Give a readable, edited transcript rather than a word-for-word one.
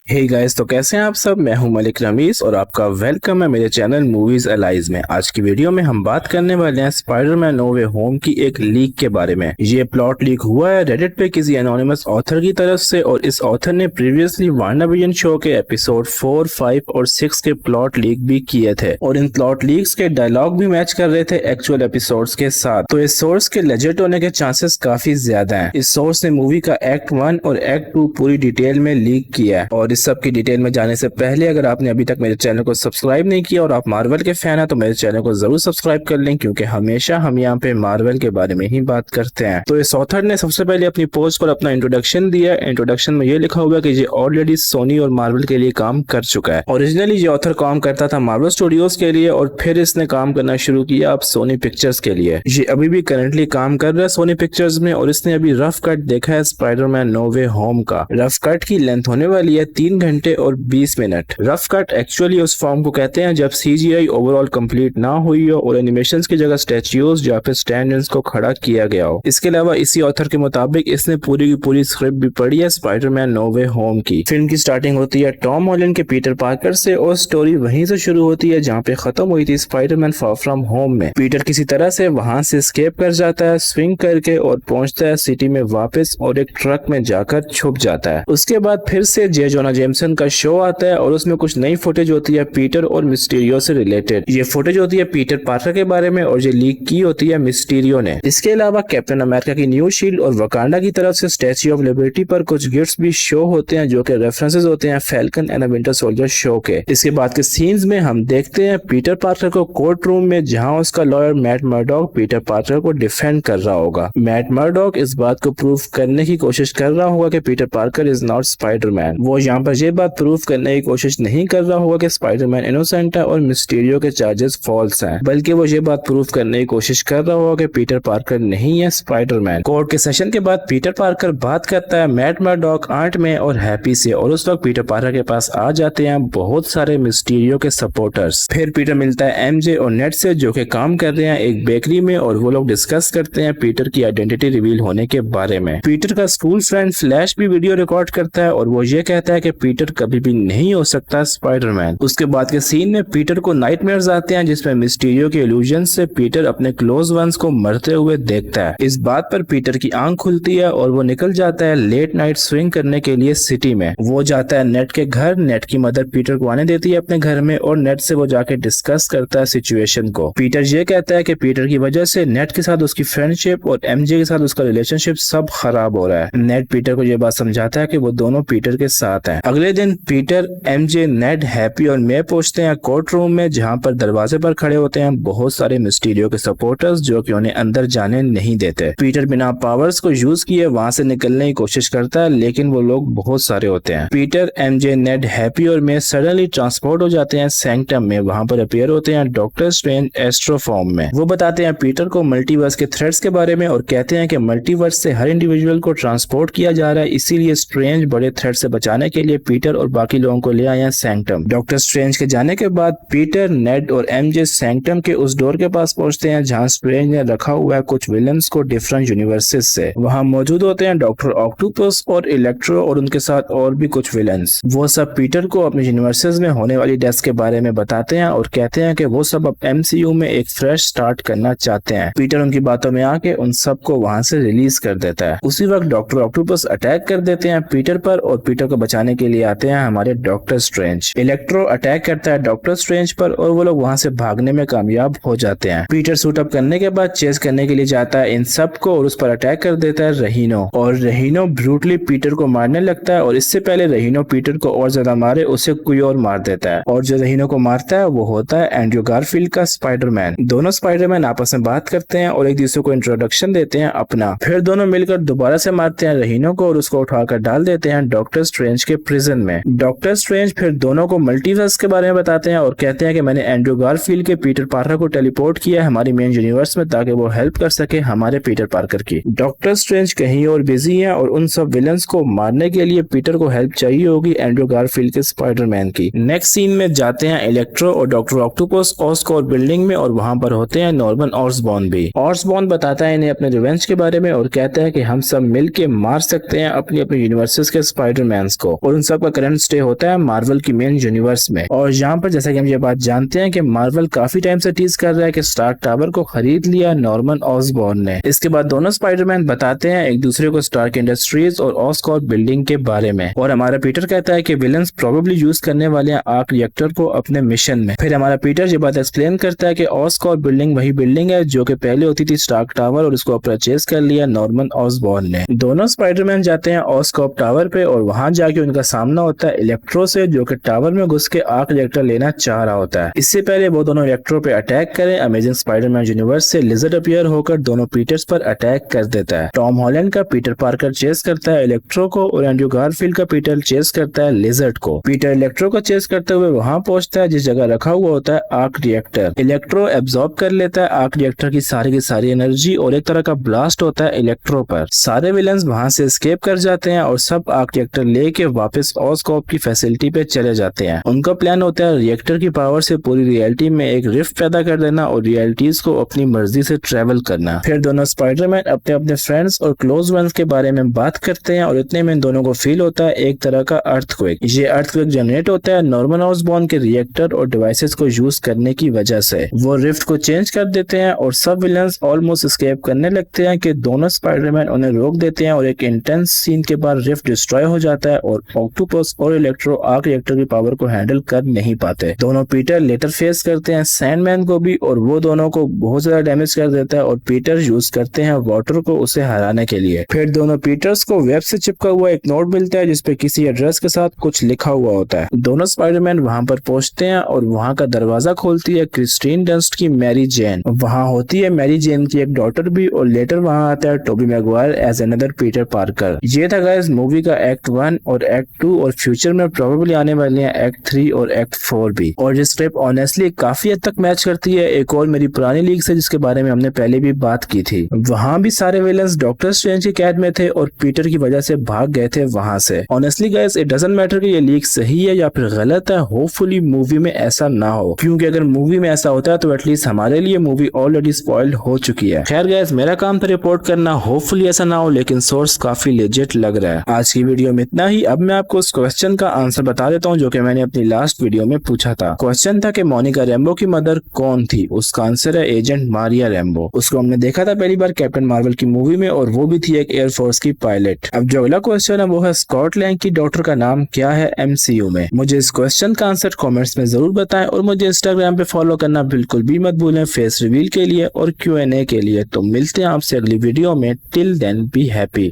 Hey guys, तो कैसे हैं आप सब। मैं हूं मलिक रमीज और आपका वेलकम है मेरे चैनल मूवीज एलाइज में। आज की वीडियो में हम बात करने वाले हैं स्पाइडरमैन नो वे होम की एक लीक के बारे में। ये प्लॉट लीक हुआ है रेडिट पे किसी एनोनिमस ऑथर की तरफ से और इस ऑथर ने प्रीवियसली वांडाविजन शो के एपिसोड 4, 5 और 6 के प्लॉट लीक भी किए थे और इन प्लॉट लीक्स के डायलॉग भी मैच कर रहे थे एक्चुअल एपिसोड्स के साथ। तो इस सोर्स के लेजिट होने के चांसेस काफी ज्यादा हैं। इस सोर्स ने मूवी का एक्ट 1 और एक्ट 2 पूरी डिटेल में लीक किया है और इस सब की डिटेल में जाने से पहले अगर आपने अभी तक मेरे चैनल को सब्सक्राइब नहीं किया और आप मार्वल के फैन हैं तो मेरे चैनल को जरूर सब्सक्राइब कर लें, क्योंकि हमेशा हम यहाँ पे मार्वल के बारे में ही बात करते हैं। तो इस ऑथर ने सबसे पहले अपनी पोस्ट पर अपना इंट्रोडक्शन दिया। इंट्रोडक्शन में ये लिखा हुआ कि ये ऑलरेडी सोनी और मार्वल के लिए काम कर चुका है। ओरिजिनली ये ऑथर काम करता था मार्वल स्टूडियोज के लिए और फिर इसने काम करना शुरू किया अब सोनी पिक्चर्स के लिए। ये अभी भी करंटली काम कर रहा है सोनी पिक्चर्स में और इसने अभी रफ कट देखा है स्पाइडरमैन नो वे होम का। रफ कट की लेंथ होने वाली है 3 घंटे और 20 मिनट। रफ कट एक्चुअली उस फॉर्म को कहते हैं जब सीजीआई ओवरऑल कंप्लीट ना हुई हो और एनिमेशंस की जगह स्टैच्यूज या फिर स्टैंड को खड़ा किया गया हो। इसके अलावा इसी ऑथर के मुताबिक इसने पूरी की पूरी स्क्रिप्ट भी पढ़ी है स्पाइडरमैन नो वे होम की। फिल्म की स्टार्टिंग होती है टॉम हॉलैंड के पीटर पार्कर से और स्टोरी वहीं से शुरू होती है जहाँ पे खत्म हुई थी स्पाइडरमैन फार फ्रॉम होम में। पीटर किसी तरह से वहां से एस्केप कर जाता है स्विंग करके और पहुंचता है सिटी में वापस और एक ट्रक में जाकर छुप जाता है। उसके बाद फिर से जे जोना जेमसन का शो आता है और उसमें कुछ नई फुटेज होती है पीटर और मिस्टीरियो से रिलेटेड। ये फुटेज होती है पीटर पार्कर के बारे में और ये लीक की होती है मिस्टीरियो ने। इसके अलावा कैप्टन अमेरिका की न्यू शील्ड और वकांडा की तरफ से स्टैच्यू ऑफ लिबर्टी पर कुछ गिफ्ट्स भी शो होते हैं जो कि रेफरेंसेस होते हैं Falcon and Winter Soldier show के। इसके बाद के सीन्स में हम देखते हैं पीटर पार्कर को कोर्ट रूम में जहां उसका lawyer Matt Murdock Peter Parker को डिफेंड कर रहा होगा। मैट मर्डॉक इस बात को प्रूव करने की कोशिश कर रहा होगा कि Peter Parker is not Spiderman. वो यहाँ पर ये बात प्रूव करने की कोशिश नहीं कर रहा होगा कि स्पाइडरमैन इनोसेंट है और मिस्टीरियो के चार्जेस फॉल्स हैं, बल्कि वो ये बात प्रूव करने की कोशिश कर रहा होगा कि पीटर पार्कर नहीं है स्पाइडरमैन। कोर्ट के सेशन के बाद पीटर पार्कर बात करता है मैट मर्डॉक, आंट में और हैप्पी से और उस वक्त पीटर पार्कर के पास आ जाते हैं बहुत सारे मिस्टीरियो के सपोर्टर्स। फिर पीटर मिलता है एमजे और नेट से जो कि काम कर रहे हैं एक बेकरी में और वो लोग डिस्कस करते हैं पीटर की आइडेंटिटी रिवील होने के बारे में। पीटर का स्कूल फ्रेंड फ्लैश भी वीडियो रिकॉर्ड करता है और वो ये कहता है कि पीटर कभी भी नहीं हो सकता स्पाइडरमैन। उसके बाद के सीन में पीटर को नाइटमेयर्स आते हैं जिसमें मिस्टीरियो के इल्यूजन से पीटर अपने क्लोज वंस को मरते हुए देखता है। इस बात पर पीटर की आंख खुलती है और वो निकल जाता है लेट नाइट स्विंग करने के लिए सिटी में। वो जाता है नेट के घर। नेट की मदर पीटर को आने देती है अपने घर में और नेट से वो जाके डिस्कस करता है सिचुएशन को। पीटर ये कहता है कि पीटर की वजह से नेट के साथ उसकी फ्रेंडशिप और एमजे के साथ उसका रिलेशनशिप सब खराब हो रहा है। नेट पीटर को ये बात समझाता है कि वो दोनों पीटर के साथ हैं। अगले दिन पीटर, एमजे, नेट, हैप्पी और मैं पहुंचते हैं कोर्ट रूम में जहां पर दरवाजे पर खड़े होते हैं बहुत सारे मिस्टीरियो के सपोर्टर्स जो कि उन्हें अंदर जाने नहीं देते। पीटर बिना पावर्स को यूज किए वहां से निकलने की कोशिश करता है लेकिन वो लोग बहुत सारे होते हैं। पीटर, एमजे, नेट, हैप्पी और मैं सडनली ट्रांसपोर्ट हो जाते हैं सैंक्टम में। वहां पर अपीयर होते हैं डॉक्टर स्ट्रेंज एस्ट्रो फॉर्म में। वो बताते हैं पीटर को मल्टीवर्स के थ्रेड्स के बारे में और कहते हैं कि मल्टीवर्स से हर इंडिविजुअल को ट्रांसपोर्ट किया जा रहा है, इसीलिए स्ट्रेंज बड़े थ्रेड से बचाने के लिए पीटर और बाकी लोगों को ले आए हैं सैंक्टम। डॉक्टर स्ट्रेंज के जाने के बाद पीटर, नेड और एमजे सैंक्टम के उस डोर के पास पहुंचते हैं जहां स्ट्रेंज ने रखा हुआ है कुछ विलन्स को डिफरेंट यूनिवर्सेस से। वहां मौजूद होते हैं डॉक्टर ऑक्टोपस और इलेक्ट्रो और उनके साथ और भी कुछ विलन्स। वो सब पीटर को अपने यूनिवर्सेस में होने वाली डेथ्स के बारे में बताते हैं और कहते हैं कि वो सब अब एमसीयू में एक फ्रेश स्टार्ट करना चाहते हैं। पीटर उनकी बातों में आके उन सबको वहां से रिलीज कर देता है। उसी वक्त डॉक्टर ऑक्टोपस अटैक कर देते हैं पीटर पर और पीटर को बचाने के लिए आते हैं हमारे डॉक्टर स्ट्रेंज। इलेक्ट्रो अटैक करता है डॉक्टर स्ट्रेंज पर और वो लोग वहां से भागने में कामयाब हो जाते हैं। पीटर सूट अप करने के बाद चेस करने के लिए जाता है इन सबको और उस पर अटैक कर देता है रहीनो और रहीनो ब्रूटली पीटर को मारने लगता है और इससे पहले रहीनो पीटर को और ज्यादा मारे उसे कोई और मार देता है और जो रहीनो को मारता है वो होता है एंड्रू गारफील्ड का स्पाइडरमैन। दोनों स्पाइडरमैन आपस में बात करते हैं और एक दूसरे को इंट्रोडक्शन देते हैं अपना। फिर दोनों मिलकर दोबारा से मारते हैं रहीनो को और उसको उठाकर डाल देते हैं डॉक्टर स्ट्रेंज के प्रिजन में। डॉक्टर स्ट्रेंज फिर दोनों को मल्टीवर्स के बारे में बताते हैं और कहते हैं कि मैंने एंड्रू गारफील्ड के पीटर पार्कर को टेलीपोर्ट किया है हमारी मेन यूनिवर्स में ताकि वो हेल्प कर सके हमारे पीटर पार्कर की। डॉक्टर स्ट्रेंज कहीं और बिजी है और उन सब विलन्स को मारने के लिए पीटर को हेल्प चाहिए होगी एंड्रू गारफील्ड के स्पाइडरमैन की। नेक्स्ट सीन में जाते हैं इलेक्ट्रो और डॉक्टर ऑक्टोपस ऑस्कॉर बिल्डिंग में और वहां पर होते हैं नॉर्मन ऑसबॉर्न भी। ऑसबॉर्न बताता है इन्हें अपने रिवेंज के बारे में और कहता है कि हम सब मिल के मार सकते हैं अपनी अपनी यूनिवर्सेस के स्पाइडरमैन्स को और उन उन सब का करंट स्टे होता है मार्वल की मेन यूनिवर्स में। और यहाँ पर जैसा कि हम ये बात जानते हैं कि मार्वल काफी टाइम से टीज कर रहा है कि स्टार्क टावर को खरीद लिया नॉर्मन ऑसबॉर्न ने। इसके बाद दोनों स्पाइडरमैन बताते हैं एक दूसरे को स्टार्क इंडस्ट्रीज और ऑस्कॉर्प बिल्डिंग के बारे में, और हमारा पीटर कहता है कि विलन्स प्रोबेबली यूज करने वाले हैं आर्क रिएक्टर को अपने मिशन में। फिर हमारा पीटर ये बात एक्सप्लेन करता है कि ऑस्कॉर्प बिल्डिंग वही बिल्डिंग है जो कि पहले होती थी स्टार्क टावर, और उसको परचेज कर लिया नॉर्मन ऑसबॉर्न ने। दोनों स्पाइडरमैन जाते हैं ऑस्कॉर्प टावर पे, और वहां जाके उनका सामना होता है इलेक्ट्रो से, जो कि टावर में घुस के आर्क रिएक्टर लेना चाह रहा होता है। इससे पहले वो दोनों इलेक्ट्रो पे अटैक करें, अमेजिंग स्पाइडरमैन यूनिवर्स से लिजर्ड अपीयर होकर दोनों पीटर्स पर अटैक कर देता है। टॉम हॉलैंड का पीटर पार्कर चेस करता है इलेक्ट्रो को, और एंड्रू गारफील्ड का पीटर चेस करता है लिजर्ड को। पीटर इलेक्ट्रो को चेस करते हुए वहां पहुंचता है जिस जगह रखा हुआ होता है आर्क रिएक्टर। इलेक्ट्रो एब्जॉर्ब कर लेता है आर्क रिएक्टर की सारी एनर्जी, और एक तरह का ब्लास्ट होता है इलेक्ट्रो पर। सारे विलन्स वहां से एस्केप कर जाते हैं और सब आर्क रिएक्टर लेके वापस ऑस्कॉर्प की फैसिलिटी पे चले जाते हैं। उनका प्लान होता है रिएक्टर की पावर से पूरी रियलिटी में एक रिफ्ट पैदा कर देना और रियलिटीज को अपनी मर्जी से ट्रेवल करना। फिर दोनों स्पाइडरमैन अपने अपने फ्रेंड्स और क्लोज वंस के बारे में बात करते हैं, और इतने में दोनों को फील होता है एक तरह का अर्थक्वेक। ये अर्थक्वेक जनरेट होता है नॉर्मन ऑसबॉर्न के रिएक्टर और डिवाइसेस को यूज करने की वजह से। वो रिफ्ट को चेंज कर देते हैं और सब विलन्स ऑलमोस्ट एस्केप करने लगते हैं कि दोनों स्पाइडरमैन उन्हें रोक देते हैं, और एक इंटेंस सीन के बाद रिफ्ट डिस्ट्रॉय हो जाता है और ऑक्टोपस और इलेक्ट्रो आर्क रिएक्टर की पावर को हैंडल कर नहीं पाते। दोनों पीटर लेटर फेस करते हैं सैंडमैन को भी, और वो दोनों को बहुत ज्यादा डैमेज कर देता है, और पीटर यूज करते हैं वाटर को उसे हराने के लिए। फिर दोनों पीटर्स को वेब से चिपका हुआ एक नोट मिलता है जिसपे किसी एड्रेस के साथ कुछ लिखा हुआ होता है। दोनों स्पाइडरमैन वहां पर पहुंचते हैं और वहां का दरवाजा खोलती है क्रिस्टीन डस्ट की मैरी जेन। वहां होती है मैरी जेन की एक डॉटर भी, और लेटर वहां आता है Tobey Maguire as another Peter Parker. ये था गाइस मूवी का एक्ट 1 और एक्ट 2, और फ्यूचर में प्रोबेबली आने वाले हैं एक्ट 3 और एक्ट 4 भी। और ये स्क्रिप्ट ऑनेस्टली काफी हद तक मैच करती है एक और मेरी पुरानी लीग से जिसके बारे में हमने पहले भी बात की थी। वहां भी सारे विलन्स डॉक्टर स्ट्रेंज की कैद में थे और पीटर की वजह से भाग गए थे वहां से। Honestly guys it doesn't matter कि ये लीक सही है या फिर गलत है, होपफुली मूवी में ऐसा ना हो, क्योंकि अगर मूवी में ऐसा होता है तो एटलीस्ट हमारे लिए मूवी ऑलरेडी स्पॉइल्ड हो चुकी है। खैर गाइस मेरा काम था रिपोर्ट करना, होपफुली ऐसा ना हो, लेकिन सोर्स काफी लेजिट लग रहा है। आज की वीडियो में इतना ही। अब मैं आपको उस क्वेश्चन का आंसर बता देता हूँ जो कि मैंने अपनी लास्ट वीडियो में पूछा था। क्वेश्चन था कि मोनिका रैम्बो की मदर कौन थी। उसका आंसर है एजेंट मारिया रैम्बो। उसको हमने देखा था पहली बार कैप्टन मार्वल की मूवी में, और वो भी थी एक एयरफोर्स की पायलट। अब जो अगला क्वेश्चन है वो है स्कॉट लैंग की डॉटर का नाम क्या है MCU में। मुझे इस क्वेश्चन का आंसर कमेंट्स में जरूर बताएं, और मुझे इंस्टाग्राम पे फॉलो करना बिल्कुल भी मत भूलें फेस रिवील के लिए और Q&A के लिए। तो मिलते हैं आपसे अगली वीडियो में। Till then be happy.